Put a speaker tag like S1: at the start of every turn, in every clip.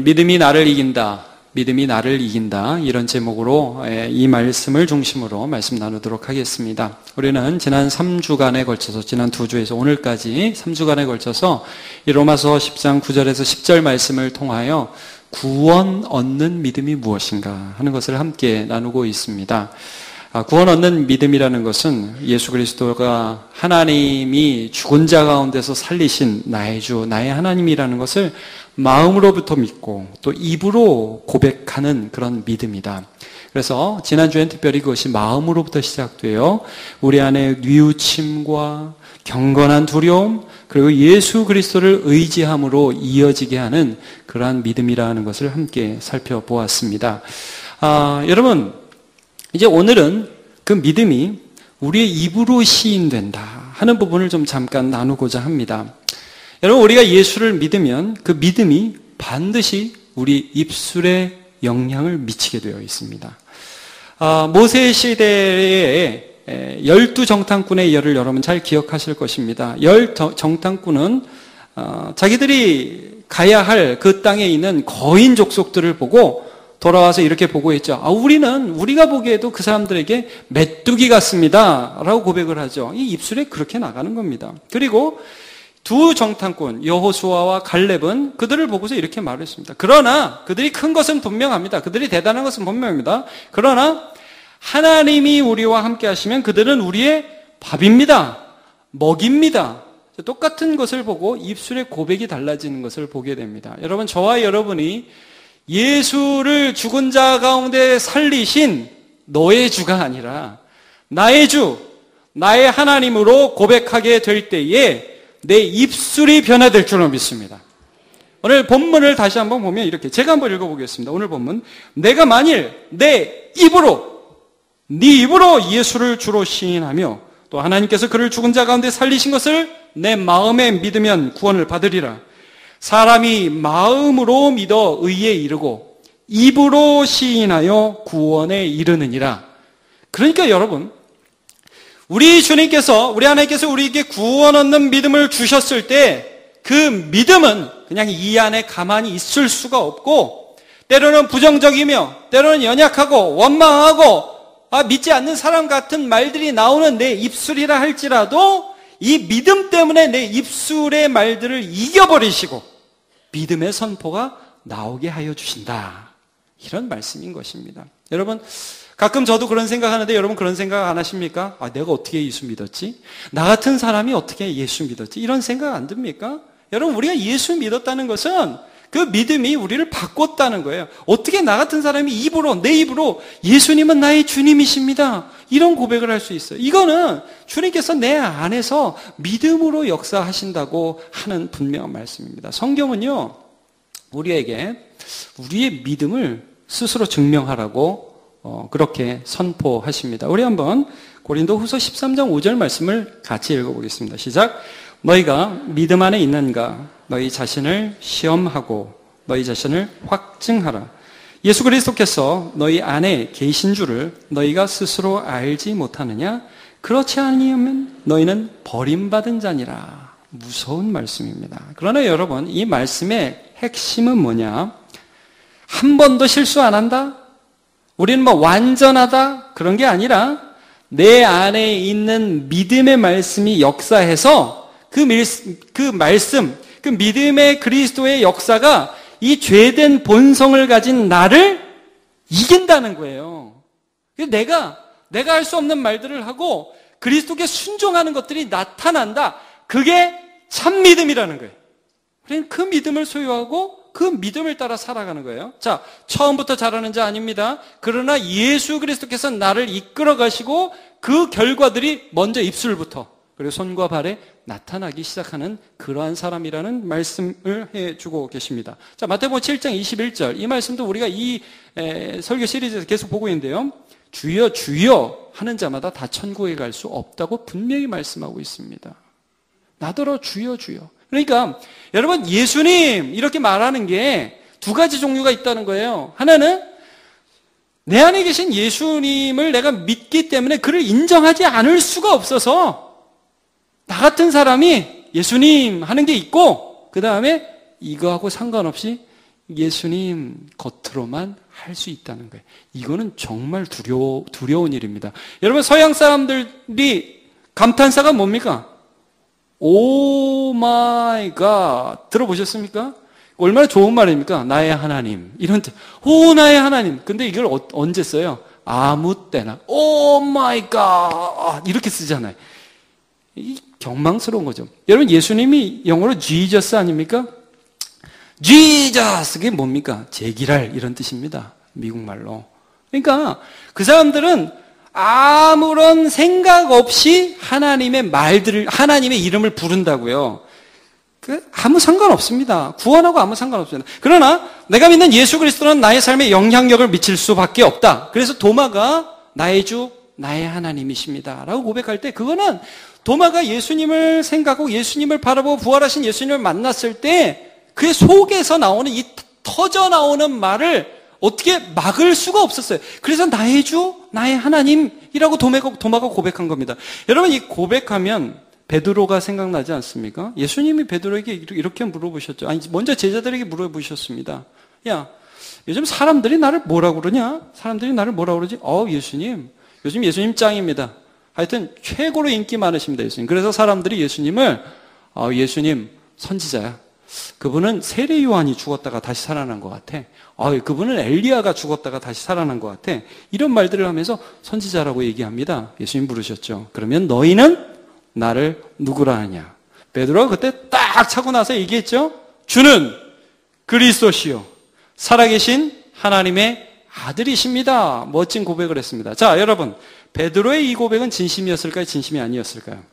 S1: 믿음이 나를 이긴다. 믿음이 나를 이긴다. 이런 제목으로 이 말씀을 중심으로 말씀 나누도록 하겠습니다. 우리는 지난 3주간에 걸쳐서, 지난 2주에서 오늘까지 3주간에 걸쳐서 이 로마서 10장 9절에서 10절 말씀을 통하여 구원 얻는 믿음이 무엇인가 하는 것을 함께 나누고 있습니다. 구원 얻는 믿음이라는 것은 예수 그리스도가 하나님이 죽은 자 가운데서 살리신 나의 주, 나의 하나님이라는 것을 마음으로부터 믿고 또 입으로 고백하는 그런 믿음이다. 그래서 지난주엔 특별히 그것이 마음으로부터 시작되어 우리 안에 뉘우침과 경건한 두려움, 그리고 예수 그리스도를 의지함으로 이어지게 하는 그러한 믿음이라는 것을 함께 살펴보았습니다. 여러분, 이제 오늘은 그 믿음이 우리의 입으로 시인된다 하는 부분을 좀 잠깐 나누고자 합니다. 여러분, 우리가 예수를 믿으면 그 믿음이 반드시 우리 입술에 영향을 미치게 되어 있습니다. 모세 시대에 12정탐꾼의 열을 여러분 잘 기억하실 것입니다. 10정탐꾼은 자기들이 가야 할 그 땅에 있는 거인 족속들을 보고 돌아와서 이렇게 보고했죠. 우리가 보기에도 그 사람들에게 메뚜기 같습니다 라고 고백을 하죠. 이 입술에 그렇게 나가는 겁니다. 그리고 두 정탐꾼 여호수아와 갈렙은 그들을 보고서 이렇게 말했습니다. 그러나 그들이 큰 것은 분명합니다. 그들이 대단한 것은 분명합니다. 그러나 하나님이 우리와 함께 하시면 그들은 우리의 밥입니다. 먹입니다. 똑같은 것을 보고 입술의 고백이 달라지는 것을 보게 됩니다. 여러분, 저와 여러분이 예수를 죽은 자 가운데 살리신 너의 주가 아니라 나의 주, 나의 하나님으로 고백하게 될 때에 내 입술이 변화될 줄로 믿습니다. 오늘 본문을 다시 한번 보면 이렇게, 제가 한번 읽어보겠습니다. 오늘 본문, 내가 만일 내 입으로, 네 입으로 예수를 주로 시인하며 또 하나님께서 그를 죽은 자 가운데 살리신 것을 내 마음에 믿으면 구원을 받으리라. 사람이 마음으로 믿어 의에 이르고 입으로 시인하여 구원에 이르느니라. 그러니까 여러분, 우리 주님께서, 우리 하나님께서 우리에게 구원 얻는 믿음을 주셨을 때 그 믿음은 그냥 이 안에 가만히 있을 수가 없고, 때로는 부정적이며 때로는 연약하고 원망하고 믿지 않는 사람 같은 말들이 나오는 내 입술이라 할지라도 이 믿음 때문에 내 입술의 말들을 이겨버리시고 믿음의 선포가 나오게 하여 주신다. 이런 말씀인 것입니다. 여러분, 가끔 저도 그런 생각하는데 여러분 그런 생각 안 하십니까? 내가 어떻게 예수 믿었지? 나 같은 사람이 어떻게 예수 믿었지? 이런 생각 안 듭니까? 여러분, 우리가 예수 믿었다는 것은 그 믿음이 우리를 바꿨다는 거예요. 어떻게 나 같은 사람이 내 입으로 예수님은 나의 주님이십니다, 이런 고백을 할 수 있어요. 이거는 주님께서 내 안에서 믿음으로 역사하신다고 하는 분명한 말씀입니다. 성경은요, 우리에게 우리의 믿음을 스스로 증명하라고 그렇게 선포하십니다. 우리 한번 고린도후서 13장 5절 말씀을 같이 읽어보겠습니다. 시작. 너희가 믿음 안에 있는가? 너희 자신을 시험하고 너희 자신을 확증하라. 예수 그리스도께서 너희 안에 계신 줄을 너희가 스스로 알지 못하느냐? 그렇지 아니하면 너희는 버림받은 자니라. 무서운 말씀입니다. 그러나 여러분, 이 말씀의 핵심은 뭐냐? 한 번도 실수 안 한다? 우리는 완전하다? 그런 게 아니라 내 안에 있는 믿음의 말씀이 역사해서 그 말씀, 그 믿음의 그리스도의 역사가 이 죄된 본성을 가진 나를 이긴다는 거예요. 내가 할 수 없는 말들을 하고 그리스도께 순종하는 것들이 나타난다. 그게 참 믿음이라는 거예요. 우리는 그 믿음을 소유하고 그 믿음을 따라 살아가는 거예요. 자, 처음부터 잘하는 자 아닙니다. 그러나 예수 그리스도께서 나를 이끌어 가시고 그 결과들이 먼저 입술부터 그리고 손과 발에 나타나기 시작하는 그러한 사람이라는 말씀을 해주고 계십니다. 자, 마태복음 7장 21절, 이 말씀도 우리가 이 설교 시리즈에서 계속 보고 있는데요. 주여 주여 하는 자마다 다 천국에 갈 수 없다고 분명히 말씀하고 있습니다. 나더러 주여 주여. 그러니까 여러분, 예수님 이렇게 말하는 게 두 가지 종류가 있다는 거예요. 하나는 내 안에 계신 예수님을 내가 믿기 때문에 그를 인정하지 않을 수가 없어서 나 같은 사람이 예수님 하는 게 있고, 그 다음에 이거하고 상관없이 예수님 겉으로만 할 수 있다는 거예요. 이거는 정말 두려운 일입니다. 여러분, 서양 사람들이 감탄사가 뭡니까? 오 마이 갓. 들어보셨습니까? 얼마나 좋은 말입니까? 나의 하나님. 이런 뜻. 오, 나의 하나님. 근데 이걸 언제 써요? 아무 때나. 오 마이 갓. 이렇게 쓰잖아요. 이 경망스러운 거죠. 여러분, 예수님이 영어로 Jesus 아닙니까? Jesus. 그게 뭡니까? 제기랄. 이런 뜻입니다. 미국말로. 그러니까 그 사람들은 아무런 생각 없이 하나님의 말들을, 하나님의 이름을 부른다고요. 아무 상관없습니다. 구원하고 아무 상관없습니다. 그러나 내가 믿는 예수 그리스도는 나의 삶에 영향력을 미칠 수밖에 없다. 그래서 도마가 나의 주, 나의 하나님이십니다 라고 고백할 때, 그거는 도마가 예수님을 생각하고 예수님을 바라보고 부활하신 예수님을 만났을 때 그의 속에서 나오는 이 터져 나오는 말을 어떻게 막을 수가 없었어요. 그래서 나의 주, 나의 하나님이라고 도마가 고백한 겁니다. 여러분, 이 고백하면 베드로가 생각나지 않습니까? 예수님이 베드로에게 이렇게 물어보셨죠. 아니, 먼저 제자들에게 물어보셨습니다. 야, 요즘 사람들이 나를 뭐라고 그러냐? 사람들이 나를 뭐라고 그러지? 예수님. 요즘 예수님 짱입니다. 하여튼 최고로 인기 많으십니다, 예수님. 그래서 사람들이 예수님을 예수님 선지자야. 그분은 세례 요한이 죽었다가 다시 살아난 것 같아. 그분은 엘리야가 죽었다가 다시 살아난 것 같아. 이런 말들을 하면서 선지자라고 얘기합니다. 예수님 부르셨죠. 그러면 너희는 나를 누구라 하냐? 베드로가 그때 딱 차고 나서 얘기했죠. 주는 그리스도시요 살아계신 하나님의 아들이십니다. 멋진 고백을 했습니다. 자, 여러분, 베드로의 이 고백은 진심이었을까요? 진심이 아니었을까요?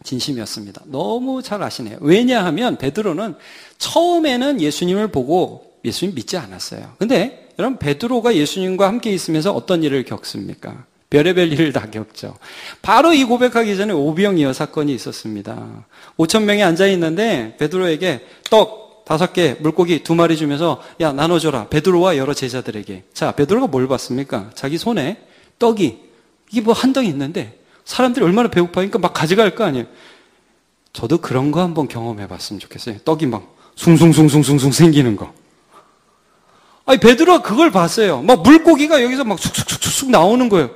S1: 진심이었습니다. 너무 잘 아시네요. 왜냐하면 베드로는 처음에는 예수님을 보고 예수님 믿지 않았어요. 근데 여러분, 베드로가 예수님과 함께 있으면서 어떤 일을 겪습니까? 별의별 일을 다 겪죠. 바로 이 고백하기 전에 오병이어 사건이 있었습니다. 5,000명이 앉아있는데 베드로에게 떡 5개, 물고기 2마리 주면서 야, 나눠줘라. 베드로와 여러 제자들에게. 자, 베드로가 뭘 봤습니까? 자기 손에 떡이, 이게 뭐 한 덩이 있는데 사람들이 얼마나 배고파니까 막 가져갈 거 아니에요. 저도 그런 거 한번 경험해 봤으면 좋겠어요. 떡이 막 숭숭숭숭숭 생기는 거. 아니, 베드로가 그걸 봤어요. 막 물고기가 여기서 막 쑥쑥쑥쑥 나오는 거예요.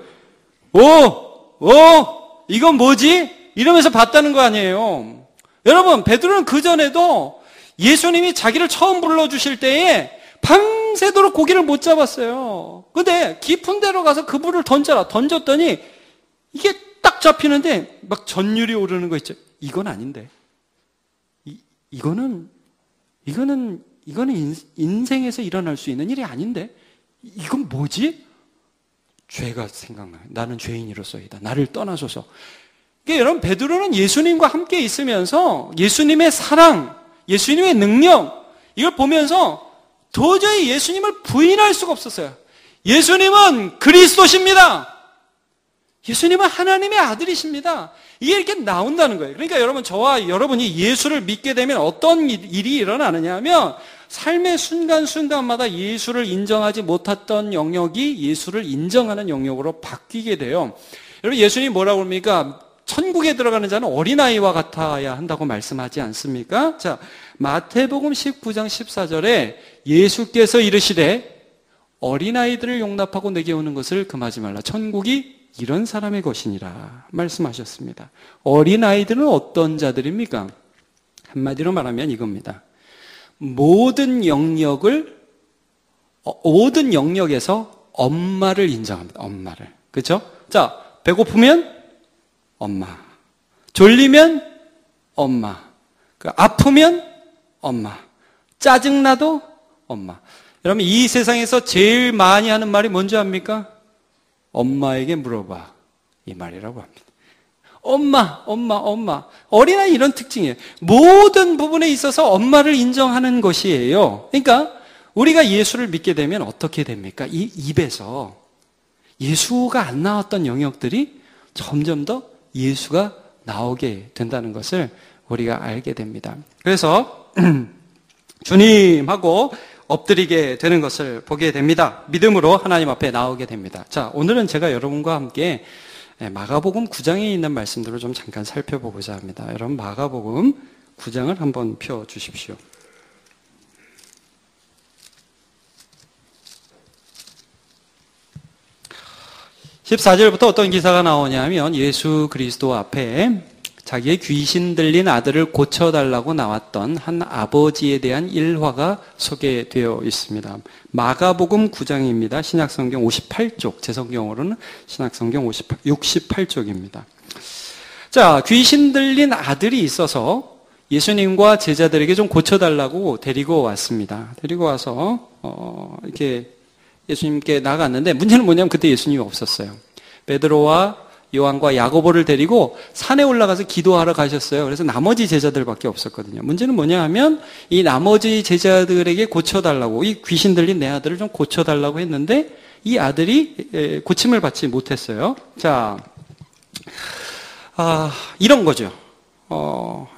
S1: 이건 뭐지? 이러면서 봤다는 거 아니에요. 여러분, 베드로는 그전에도 예수님이 자기를 처음 불러주실 때에 밤새도록 고기를 못 잡았어요. 근데 깊은 데로 가서 그물을 던져라. 던졌더니 이게 딱 잡히는데 막 전율이 오르는 거 있죠. 이건 아닌데. 이거는 인생에서 일어날 수 있는 일이 아닌데. 이건 뭐지? 죄가 생각나요. 나는 죄인으로서이다. 나를 떠나소서. 그러니까 여러분, 베드로는 예수님과 함께 있으면서 예수님의 사랑, 예수님의 능력, 이걸 보면서 도저히 예수님을 부인할 수가 없었어요. 예수님은 그리스도십니다. 예수님은 하나님의 아들이십니다. 이게 이렇게 나온다는 거예요. 그러니까 여러분, 저와 여러분이 예수를 믿게 되면 어떤 일이 일어나느냐 하면 삶의 순간순간마다 예수를 인정하지 못했던 영역이 예수를 인정하는 영역으로 바뀌게 돼요. 여러분, 예수님이 뭐라고 합니까? 천국에 들어가는 자는 어린아이와 같아야 한다고 말씀하지 않습니까? 자, 마태복음 19장 14절에 예수께서 이르시되 어린아이들을 용납하고 내게 오는 것을 금하지 말라. 천국이 이런 사람의 것이니라 말씀하셨습니다. 어린아이들은 어떤 자들입니까? 한마디로 말하면 이겁니다. 모든 영역에서 엄마를 인정합니다. 엄마를. 그렇죠? 자, 배고프면 엄마. 졸리면 엄마. 아프면 엄마. 짜증나도 엄마. 여러분, 이 세상에서 제일 많이 하는 말이 뭔지 압니까? 엄마에게 물어봐. 이 말이라고 합니다. 엄마. 어린아이 이런 특징이에요. 모든 부분에 있어서 엄마를 인정하는 것이에요. 그러니까 우리가 예수를 믿게 되면 어떻게 됩니까? 이 입에서 예수가 안 나왔던 영역들이 점점 더 예수가 나오게 된다는 것을 우리가 알게 됩니다. 그래서 주님하고 엎드리게 되는 것을 보게 됩니다. 믿음으로 하나님 앞에 나오게 됩니다. 자, 오늘은 제가 여러분과 함께 마가복음 9장에 있는 말씀들을 좀 잠깐 살펴보고자 합니다. 여러분, 마가복음 9장을 한번 펴주십시오. 14절부터 어떤 기사가 나오냐면 예수 그리스도 앞에 자기의 귀신 들린 아들을 고쳐달라고 나왔던 한 아버지에 대한 일화가 소개되어 있습니다. 마가복음 9장입니다. 신약성경 58쪽, 제 성경으로는 신약성경 68쪽입니다. 자, 귀신 들린 아들이 있어서 예수님과 제자들에게 좀 고쳐달라고 데리고 왔습니다. 데리고 와서 이렇게 예수님께 나갔는데 문제는 뭐냐면 그때 예수님이 없었어요. 베드로와 요한과 야고보를 데리고 산에 올라가서 기도하러 가셨어요. 그래서 나머지 제자들밖에 없었거든요. 문제는 뭐냐 하면 이 나머지 제자들에게 고쳐달라고, 이 귀신 들린 내 아들을 좀 고쳐달라고 했는데 이 아들이 고침을 받지 못했어요. 자, 이런 거죠.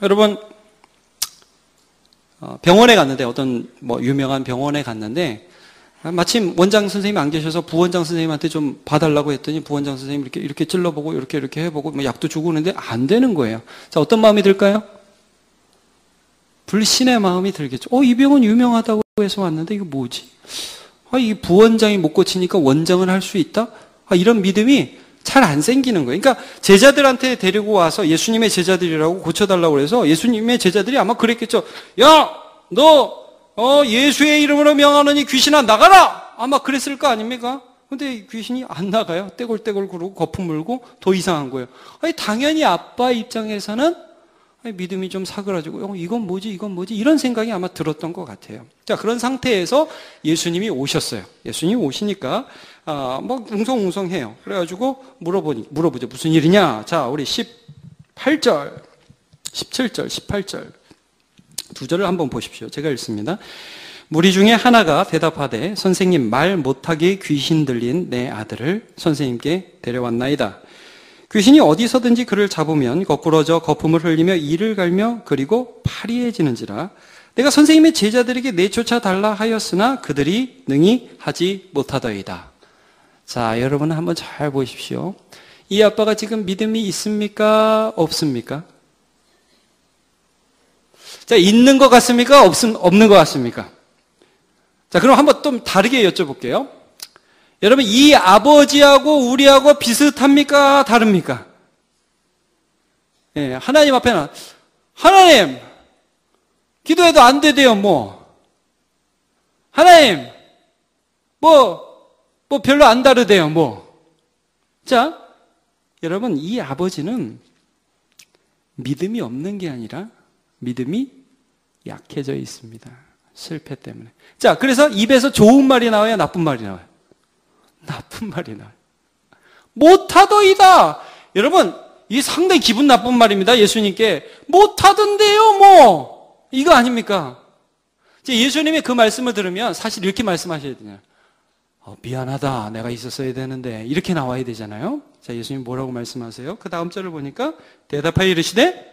S1: 여러분, 병원에 갔는데 어떤 유명한 병원에 갔는데 마침 원장 선생님이 안 계셔서 부원장 선생님한테 좀 봐달라고 했더니 부원장 선생님이 이렇게 찔러보고 이렇게 해보고 약도 주고 그러는데 안 되는 거예요. 자, 어떤 마음이 들까요? 불신의 마음이 들겠죠. 이 병원 유명하다고 해서 왔는데 이거 뭐지? 이 부원장이 못 고치니까 원장은 할 수 있다? 이런 믿음이 잘 안 생기는 거예요. 그러니까 제자들한테 데리고 와서 예수님의 제자들이라고 고쳐달라고 해서 예수님의 제자들이 아마 그랬겠죠. 야, 너 예수의 이름으로 명하노니 귀신아 나가라! 아마 그랬을 거 아닙니까? 근데 귀신이 안 나가요. 떼굴떼굴 구르고 거품 물고 더 이상한 거예요. 당연히 아빠 입장에서는 믿음이 좀 사그라지고 이건 뭐지 이런 생각이 아마 들었던 것 같아요. 자, 그런 상태에서 예수님이 오셨어요. 예수님이 오시니까 웅성웅성해요. 그래가지고 물어보죠. 무슨 일이냐? 자, 우리 18절, 17절, 18절 두 절을 한번 보십시오. 제가 읽습니다. 무리 중에 하나가 대답하되 선생님, 말 못하게 귀신 들린 내 아들을 선생님께 데려왔나이다. 귀신이 어디서든지 그를 잡으면 거꾸러져 거품을 흘리며 이를 갈며 그리고 파리해지는지라. 내가 선생님의 제자들에게 내쫓아 달라 하였으나 그들이 능히 하지 못하더이다. 자, 여러분 한번 잘 보십시오. 이 아빠가 지금 믿음이 있습니까? 없습니까? 자, 있는 것 같습니까? 없는 것 같습니까? 자, 그럼 한번 좀 다르게 여쭤볼게요. 여러분, 이 아버지하고 우리하고 비슷합니까? 다릅니까? 예, 하나님 앞에는, 하나님! 기도해도 안 되대요, 하나님! 별로 안 다르대요, 자, 여러분, 이 아버지는 믿음이 없는 게 아니라 믿음이 약해져 있습니다. 실패 때문에. 자, 그래서 입에서 좋은 말이 나와요? 나쁜 말이 나와요? 나쁜 말이 나와요. 못하더이다! 여러분, 이 상당히 기분 나쁜 말입니다. 예수님께. 못하던데요, 이거 아닙니까? 예수님의 그 말씀을 들으면 사실 이렇게 말씀하셔야 되냐. 미안하다. 내가 있었어야 되는데. 이렇게 나와야 되잖아요. 자, 예수님 뭐라고 말씀하세요? 그 다음 절을 보니까 대답하여 이르시되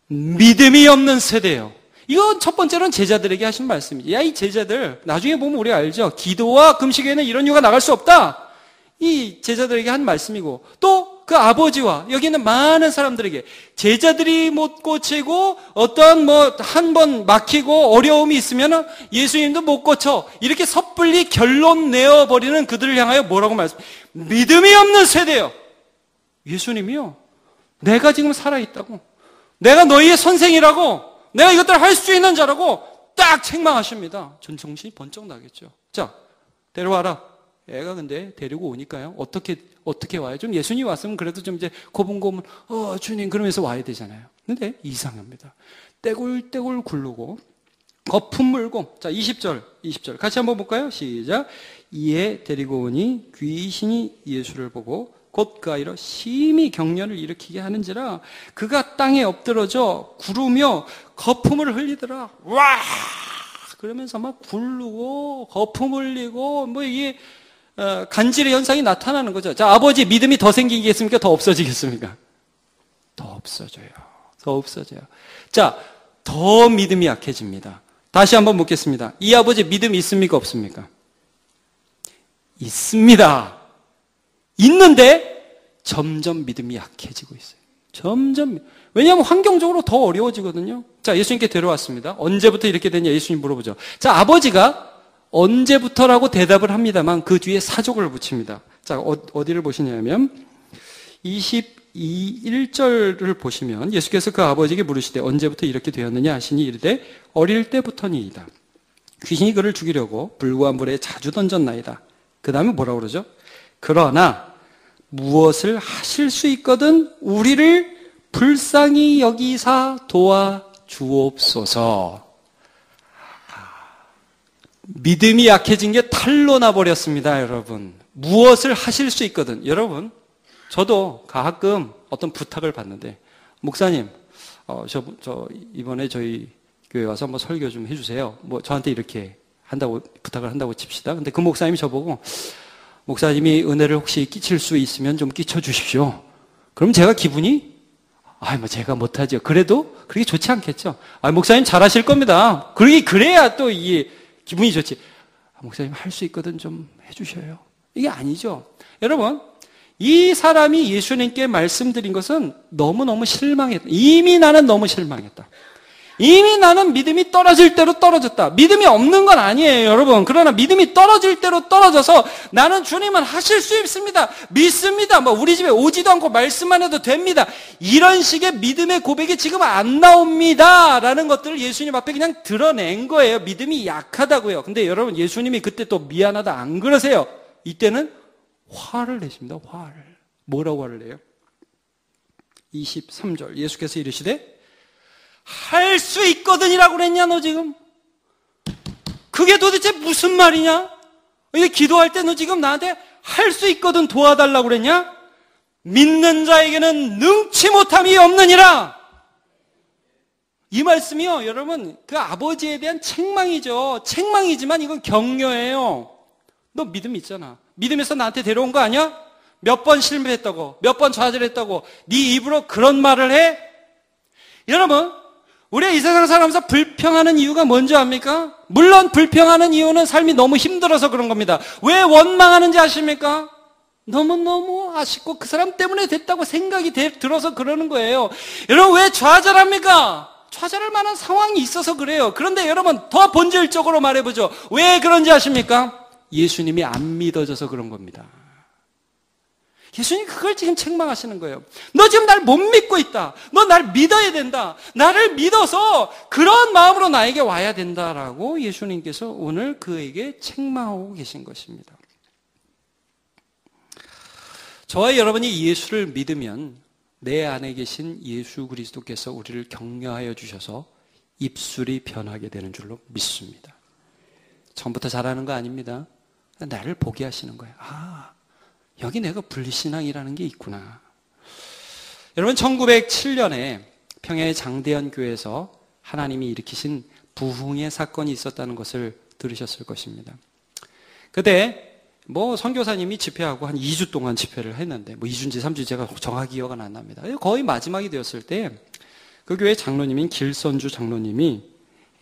S1: 믿음이 없는 세대예요. 이건 첫 번째로는 제자들에게 하신 말씀이죠. 야, 이 제자들, 나중에 보면 우리가 알죠. 기도와 금식 외에는 이런 이유가 나갈 수 없다. 이 제자들에게 한 말씀이고, 또 그 아버지와 여기 있는 많은 사람들에게 제자들이 못 고치고 어떤 한 번 막히고 어려움이 있으면 예수님도 못 고쳐. 이렇게 섣불리 결론 내어버리는 그들을 향하여 뭐라고 믿음이 없는 세대예요. 예수님이요. 내가 지금 살아있다고. 내가 너희의 선생이라고. 내가 이것들을 할 수 있는 자라고 딱 책망하십니다. 전 정신이 번쩍 나겠죠. 자, 데려와라. 애가 근데 데리고 오니까요. 어떻게 와요? 좀 예수님이 왔으면 그래도 좀 이제 고분고분, 주님, 그러면서 와야 되잖아요. 근데 이상합니다. 떼굴떼굴 굴르고, 거품 물고. 자, 20절. 같이 한번 볼까요? 시작. 이에 데리고 오니 귀신이 예수를 보고 곧 그 아이로 심히 경련을 일으키게 하는지라 그가 땅에 엎드러져 구르며 거품을 흘리더라. 와! 그러면서 막 굴르고 거품 흘리고 이게 간질의 현상이 나타나는 거죠. 자, 아버지 믿음이 더 생기겠습니까? 더 없어지겠습니까? 더 없어져요. 자, 더 믿음이 약해집니다. 다시 한번 묻겠습니다. 이 아버지 믿음이 있습니까? 없습니까? 있습니다. 있는데 점점 믿음이 약해지고 있어요. 왜냐하면 환경적으로 더 어려워지거든요. 자, 예수님께 데려왔습니다. 언제부터 이렇게 됐냐? 예수님 물어보죠. 자, 아버지가 언제부터라고 대답을 합니다만 그 뒤에 사족을 붙입니다. 자, 자, 어디를 보시냐면 1절을 보시면 예수께서 그 아버지에게 물으시되 언제부터 이렇게 되었느냐 하시니 이르되 어릴 때부터니이다. 귀신이 그를 죽이려고 불과 물에 자주 던졌나이다. 그 다음에 뭐라고 그러죠? 그러나 무엇을 하실 수 있거든 우리를 불쌍히 여기사 도와주옵소서. 믿음이 약해진 게 탈로 나버렸습니다, 여러분. 무엇을 하실 수 있거든. 여러분, 저도 가끔 어떤 부탁을 받는데, 목사님, 이번에 저희 교회 와서 한번 설교 좀 해주세요. 뭐, 저한테 이렇게 부탁을 한다고 칩시다. 근데 그 목사님이 저보고, 목사님이 은혜를 혹시 끼칠 수 있으면 좀 끼쳐주십시오. 그럼 제가 기분이, 제가 못하죠. 그래도 그렇게 좋지 않겠죠. 목사님 잘하실 겁니다. 그래야 또 이게 기분이 좋지. 목사님 할 수 있거든 좀 해주셔요. 이게 아니죠. 여러분, 이 사람이 예수님께 말씀드린 것은 너무너무 실망했다. 이미 나는 너무 실망했다. 이미 나는 믿음이 떨어질 대로 떨어졌다. 믿음이 없는 건 아니에요, 여러분. 그러나 믿음이 떨어질 대로 떨어져서 나는 주님은 하실 수 있습니다. 믿습니다. 우리 집에 오지도 않고 말씀만 해도 됩니다. 이런 식의 믿음의 고백이 지금 안 나옵니다. 라는 것들을 예수님 앞에 그냥 드러낸 거예요. 믿음이 약하다고요. 근데 여러분, 예수님이 그때 또 미안하다 안 그러세요. 이때는 화를 내십니다. 화를. 뭐라고 화를 내요? 23절 예수께서 이르시되 할 수 있거든이라고 그랬냐 너 지금? 그게 도대체 무슨 말이냐? 이게 기도할 때 너 지금 나한테 할 수 있거든 도와달라고 그랬냐? 믿는 자에게는 능치 못함이 없느니라. 이 말씀이요, 여러분, 그 아버지에 대한 책망이죠. 책망이지만 이건 격려예요. 너 믿음 있잖아. 믿음에서 나한테 데려온 거 아니야? 몇 번 실패했다고, 몇 번 좌절했다고 네 입으로 그런 말을 해? 여러분, 우리가 이 세상 살아가면서 불평하는 이유가 뭔지 압니까? 물론 불평하는 이유는 삶이 너무 힘들어서 그런 겁니다. 왜 원망하는지 아십니까? 너무너무 아쉽고 그 사람 때문에 됐다고 생각이 들어서 그러는 거예요. 여러분, 왜 좌절합니까? 좌절할 만한 상황이 있어서 그래요. 그런데 여러분, 더 본질적으로 말해보죠. 왜 그런지 아십니까? 예수님이 안 믿어져서 그런 겁니다. 예수님 그걸 지금 책망하시는 거예요. 너 지금 날 못 믿고 있다. 너 날 믿어야 된다. 나를 믿어서 그런 마음으로 나에게 와야 된다라고 예수님께서 오늘 그에게 책망하고 계신 것입니다. 저와 여러분이 예수를 믿으면 내 안에 계신 예수 그리스도께서 우리를 격려하여 주셔서 입술이 변하게 되는 줄로 믿습니다. 처음부터 잘하는 거 아닙니다. 나를 보게 하시는 거예요. 여기 내가 분리신앙이라는 게 있구나. 여러분, 1907년에 평양의 장대현 교회에서 하나님이 일으키신 부흥의 사건이 있었다는 것을 들으셨을 것입니다. 그때 선교사님이 집회하고 한 2주 동안 집회를 했는데 2주인지 3주인지 제가 정확히 기억은 안 납니다. 거의 마지막이 되었을 때 그 교회 장로님인 길선주 장로님이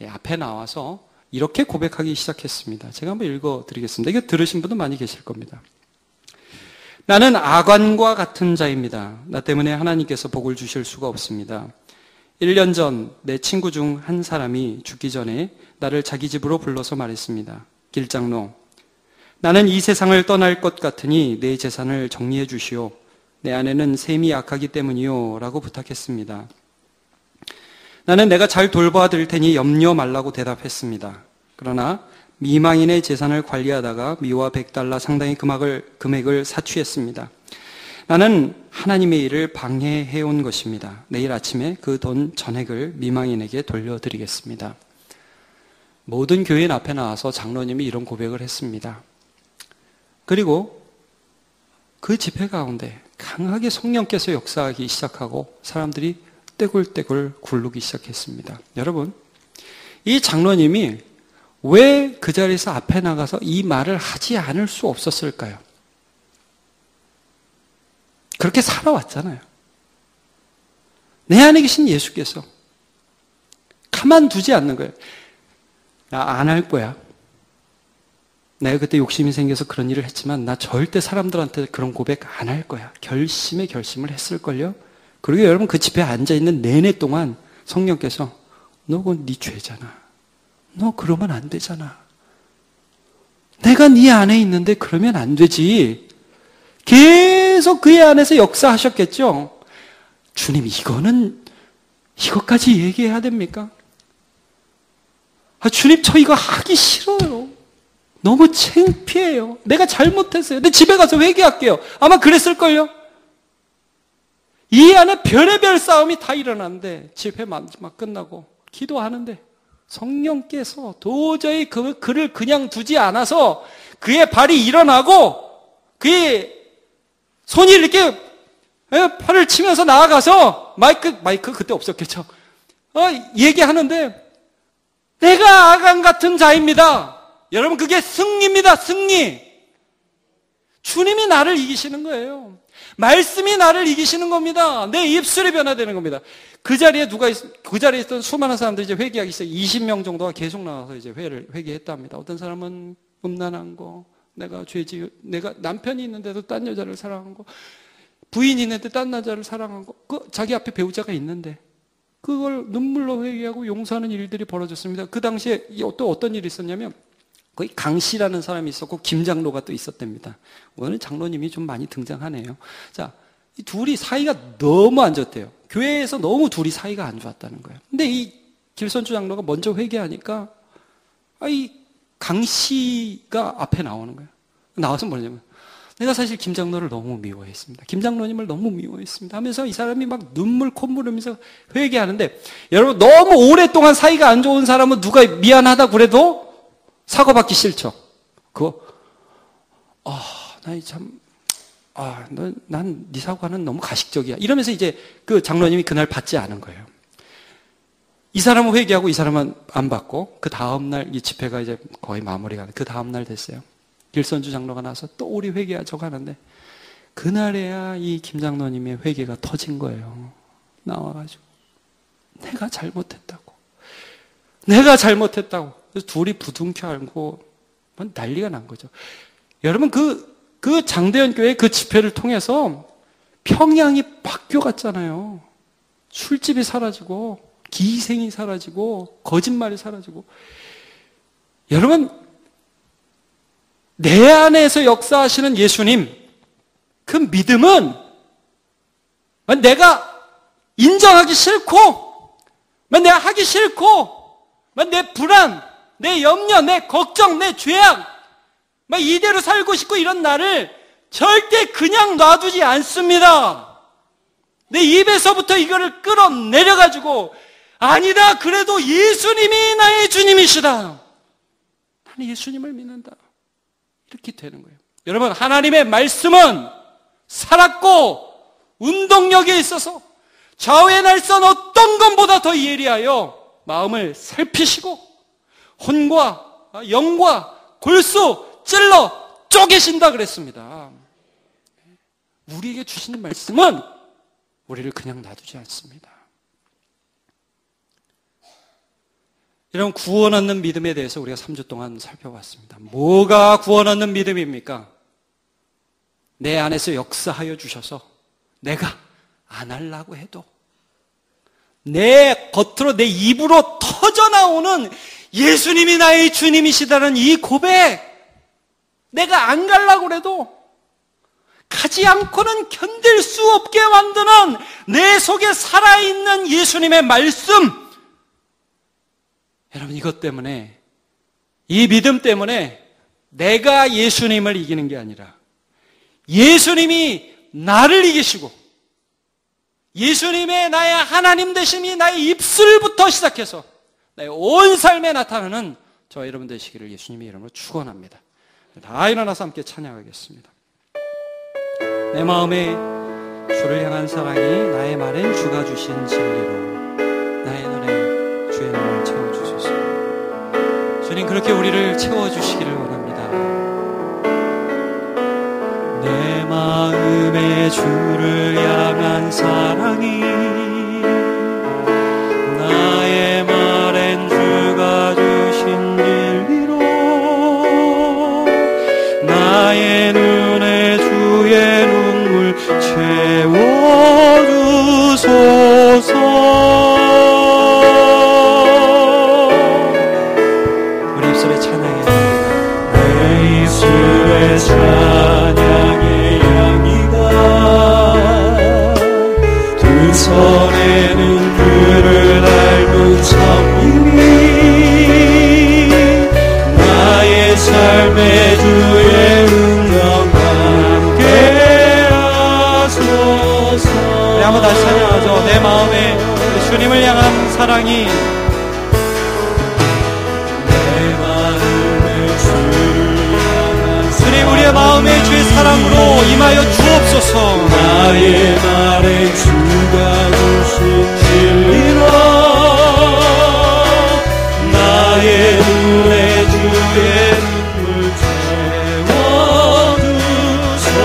S1: 앞에 나와서 이렇게 고백하기 시작했습니다. 제가 한번 읽어드리겠습니다. 이거 들으신 분도 많이 계실 겁니다. 나는 악관과 같은 자입니다. 나 때문에 하나님께서 복을 주실 수가 없습니다. 1년 전 내 친구 중 한 사람이 죽기 전에 나를 자기 집으로 불러서 말했습니다. 길장로, 나는 이 세상을 떠날 것 같으니 내 재산을 정리해 주시오. 내 아내는 셈이 약하기 때문이요. 라고 부탁했습니다. 나는 내가 잘 돌봐드릴 테니 염려 말라고 대답했습니다. 그러나 미망인의 재산을 관리하다가 미화 $100 상당의 금액을 사취했습니다. 나는 하나님의 일을 방해해온 것입니다. 내일 아침에 그 돈 전액을 미망인에게 돌려드리겠습니다. 모든 교인 앞에 나와서 장로님이 이런 고백을 했습니다. 그리고 그 집회 가운데 강하게 성령께서 역사하기 시작하고 사람들이 떼굴떼굴 굴르기 시작했습니다. 여러분, 이 장로님이 왜 그 자리에서 앞에 나가서 이 말을 하지 않을 수 없었을까요? 그렇게 살아왔잖아요. 내 안에 계신 예수께서 가만두지 않는 거예요. 나 안 할 거야. 내가 그때 욕심이 생겨서 그런 일을 했지만 나 절대 사람들한테 그런 고백 안 할 거야. 결심에 결심을 했을걸요. 그리고 여러분, 그 집에 앉아있는 내내 동안 성령께서 너 그건 네 죄잖아. 너 그러면 안 되잖아. 내가 네 안에 있는데 그러면 안 되지. 계속 그의 안에서 역사하셨겠죠. 주님, 이것까지 얘기해야 됩니까? 주님, 저 이거 하기 싫어요. 너무 창피해요. 내가 잘못했어요. 근데 집에 가서 회개할게요. 아마 그랬을걸요? 이 안에 별의별 싸움이 다 일어났는데, 집회 마지막 끝나고 기도하는데 성령께서 도저히 그를 그냥 두지 않아서 그의 발이 일어나고 그의 손이 이렇게 팔을 치면서 나아가서 마이크 그때 없었겠죠. 얘기하는데, 내가 아간 같은 자입니다. 여러분, 그게 승리입니다. 승리. 주님이 나를 이기시는 거예요. 말씀이 나를 이기시는 겁니다. 내 입술이 변화되는 겁니다. 그 자리에 있던 수많은 사람들이 이제 회개하기 시작. 20명 정도가 계속 나와서 이제 회개했답니다. 어떤 사람은 음란한 거, 내가 남편이 있는데도 딴 여자를 사랑한 거, 부인이 있는데 딴 여자를 사랑한 거, 자기 앞에 배우자가 있는데 그걸 눈물로 회개하고 용서하는 일들이 벌어졌습니다. 그 당시에 또 어떤 일이 있었냐면, 거기 강씨라는 사람이 있었고 김장로가 또 있었답니다. 오늘 장로님이 좀 많이 등장하네요. 자, 이 둘이 사이가 너무 안 좋대요. 교회에서 너무 둘이 사이가 안 좋았다는 거예요. 근데 이 길선주 장로가 먼저 회개하니까 이 강씨가 앞에 나오는 거예요. 나와서 뭐냐면, 내가 사실 김장로를 너무 미워했습니다. 김장로님을 너무 미워했습니다 하면서 이 사람이 막 눈물 콧물 흘리면서 회개하는데, 여러분, 너무 오랫동안 사이가 안 좋은 사람은 누가 미안하다고 그래도 사과받기 싫죠. 난 네 사과는 너무 가식적이야. 이러면서 이제 그 장로님이 그날 받지 않은 거예요. 이 사람은 회개하고 이 사람은 안 받고, 그 다음날 이 집회가 이제 거의 마무리가 그 다음날 됐어요. 길선주 장로가 나서 또 우리 회개하자고 하는데, 그날에야 이 김장로님의 회개가 터진 거예요. 나와가지고 내가 잘못했다고. 그래서 둘이 부둥켜 안고 난리가 난 거죠. 여러분, 그 장대현 교회 그 집회를 통해서 평양이 바뀌어갔잖아요. 술집이 사라지고 기생이 사라지고 거짓말이 사라지고. 여러분, 내 안에서 역사하시는 예수님, 그 믿음은 내가 인정하기 싫고, 내가 하기 싫고, 내 불안, 내 염려, 내 걱정, 내 죄악, 이대로 살고 싶고 이런 나를 절대 그냥 놔두지 않습니다. 내 입에서부터 이거를 끌어내려가지고, 아니다, 그래도 예수님이 나의 주님이시다. 나는 예수님을 믿는다. 이렇게 되는 거예요. 여러분, 하나님의 말씀은 살았고 운동력에 있어서 좌우의 날선 어떤 것보다 더 예리하여 마음을 살피시고 혼과 영과 골수 찔러 쪼개신다 그랬습니다. 우리에게 주시는 말씀은 우리를 그냥 놔두지 않습니다. 이런 구원 얻는 믿음에 대해서 우리가 3주 동안 살펴봤습니다. 뭐가 구원 얻는 믿음입니까? 내 안에서 역사하여 주셔서 내가 안 하려고 해도 내 겉으로, 내 입으로 터져나오는 예수님이 나의 주님이시다는 이 고백, 내가 안 가려고 해도 가지 않고는 견딜 수 없게 만드는 내 속에 살아있는 예수님의 말씀, 여러분, 이것 때문에, 이 믿음 때문에 내가 예수님을 이기는 게 아니라 예수님이 나를 이기시고 예수님의 나의 하나님 되심이 나의 입술부터 시작해서 나의 온 삶에 나타나는 저와 여러분 되시기를 예수님의 이름으로 축원합니다. 다 일어나서 함께 찬양하겠습니다. 내 마음에 주를 향한 사랑이 나의 말엔 주가 주신 진리로 나의 눈에 주의 눈을 채워주소서. 주님, 그렇게 우리를 채워주시기를 원합니다. 내 마음에 주를 향한 사랑이 나의 말엔 주가 주신 진리로 나의 눈에 주의 눈물 채워주소서. 우리 입술에 찬양해. 내 입술에 찬양의 향이
S2: 삶의 주의 은혜와 함께하소서.
S1: 네, 한번 다시 찬양하죠. 내 마음에 주님을 향한 사랑이 우리의 마음에 주의 사랑으로 임하여 주옵소서.
S2: 나의 말에 주가 주신 진리로 나의 눈에 주의 눈물 채워주소서.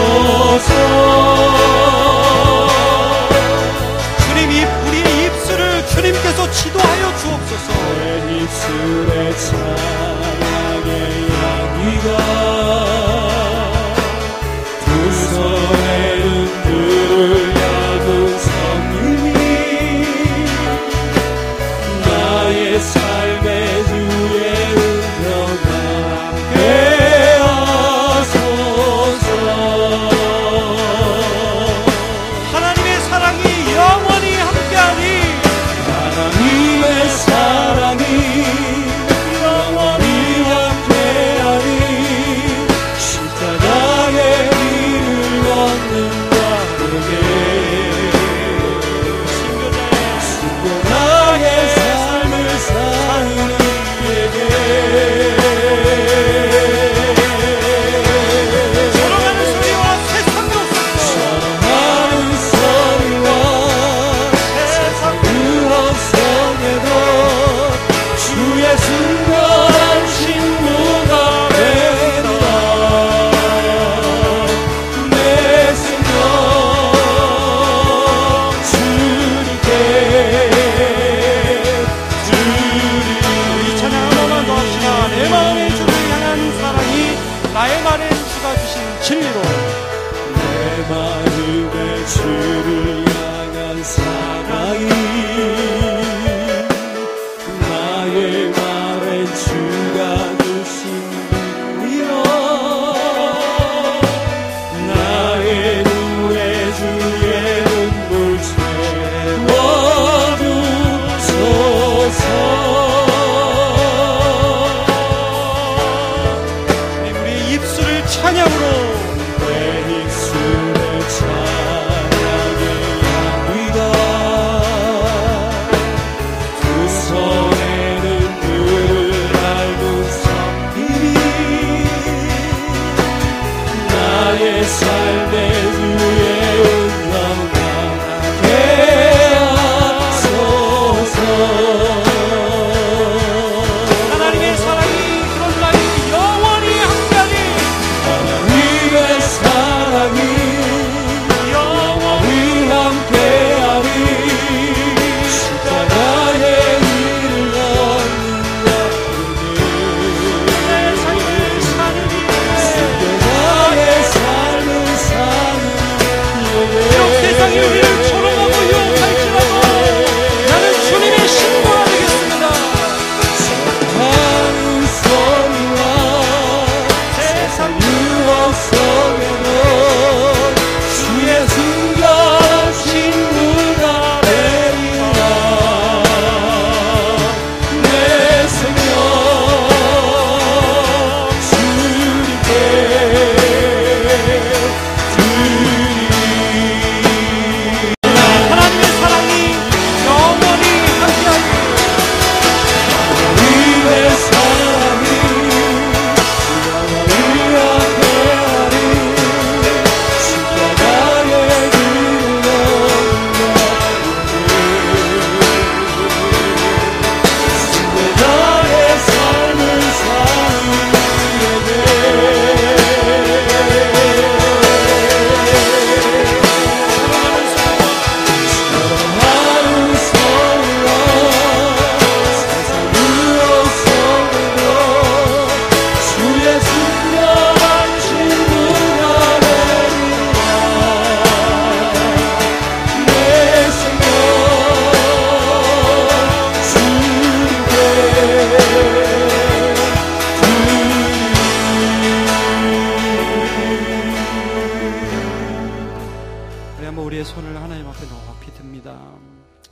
S1: 주님, 우리의 입술을 주님께서 지도하여 주옵소서.
S2: 내 입술에 사랑의 향기가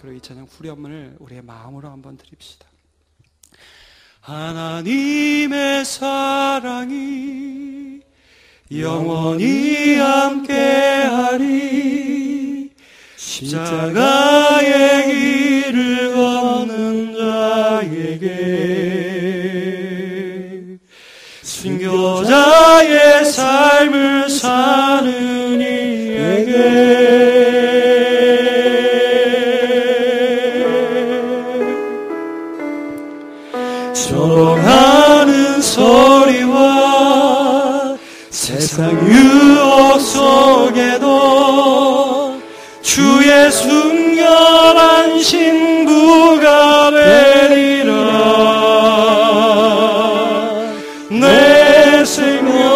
S1: 그리고 이 찬양 후렴을 우리의 마음으로 한번 드립시다.
S2: 하나님의 사랑이 영원히 함께하리. 십자가의 길을 걷는 자에게, 순교자의 삶을 사는 이에게, 조롱하는 소리와 세상 유혹 속에도 주의 순결한 신부가 되리라. 내 생명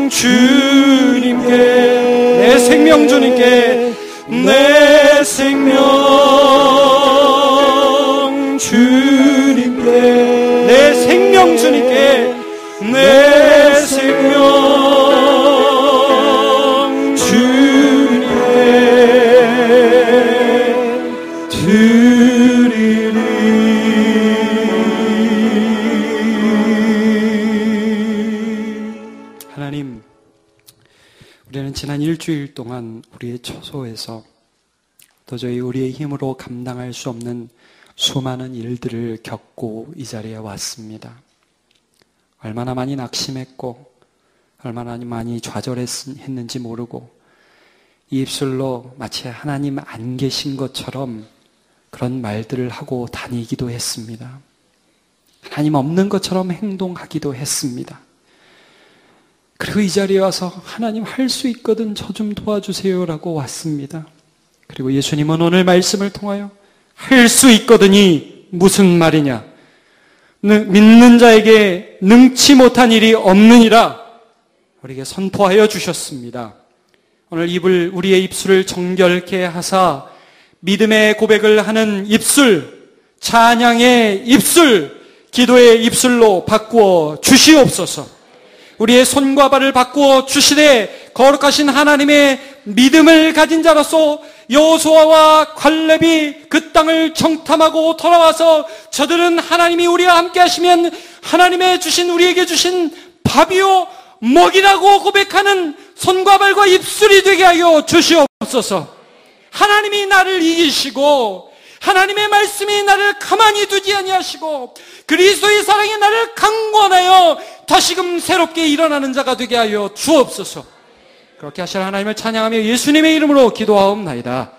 S2: 주님께,
S1: 내 생명 주님께,
S2: 내 생명 주님께,
S1: 내 생명 주님께,
S2: 내 생명 주님께 드리리.
S1: 하나님, 우리는 지난 일주일 동안 우리의 처소에서 도저히 우리의 힘으로 감당할 수 없는 수많은 일들을 겪고 이 자리에 왔습니다. 얼마나 많이 낙심했고 얼마나 많이 좌절했는지 모르고 이 입술로 마치 하나님 안 계신 것처럼 그런 말들을 하고 다니기도 했습니다. 하나님 없는 것처럼 행동하기도 했습니다. 그리고 이 자리에 와서 하나님 할 수 있거든 저 좀 도와주세요라고 왔습니다. 그리고 예수님은 오늘 말씀을 통하여 할 수 있거든이 무슨 말이냐, 믿는 자에게 능치 못한 일이 없느니라 우리에게 선포하여 주셨습니다. 오늘 우리의 입술을 정결케 하사 믿음의 고백을 하는 입술, 찬양의 입술, 기도의 입술로 바꾸어 주시옵소서. 우리의 손과 발을 바꾸어 주시되 거룩하신 하나님의 믿음을 가진 자로서 여호수아와 갈렙이 그 땅을 정탐하고 돌아와서 저들은 하나님이 우리와 함께 하시면 하나님의 주신 우리에게 주신 밥이요 먹이라고 고백하는 손과 발과 입술이 되게 하여 주시옵소서. 하나님이 나를 이기시고 하나님의 말씀이 나를 가만히 두지 아니하시고 그리스도의 사랑이 나를 강권하여 다시금 새롭게 일어나는 자가 되게 하여 주옵소서. 그렇게 하실 하나님을 찬양하며 예수님의 이름으로 기도하옵나이다.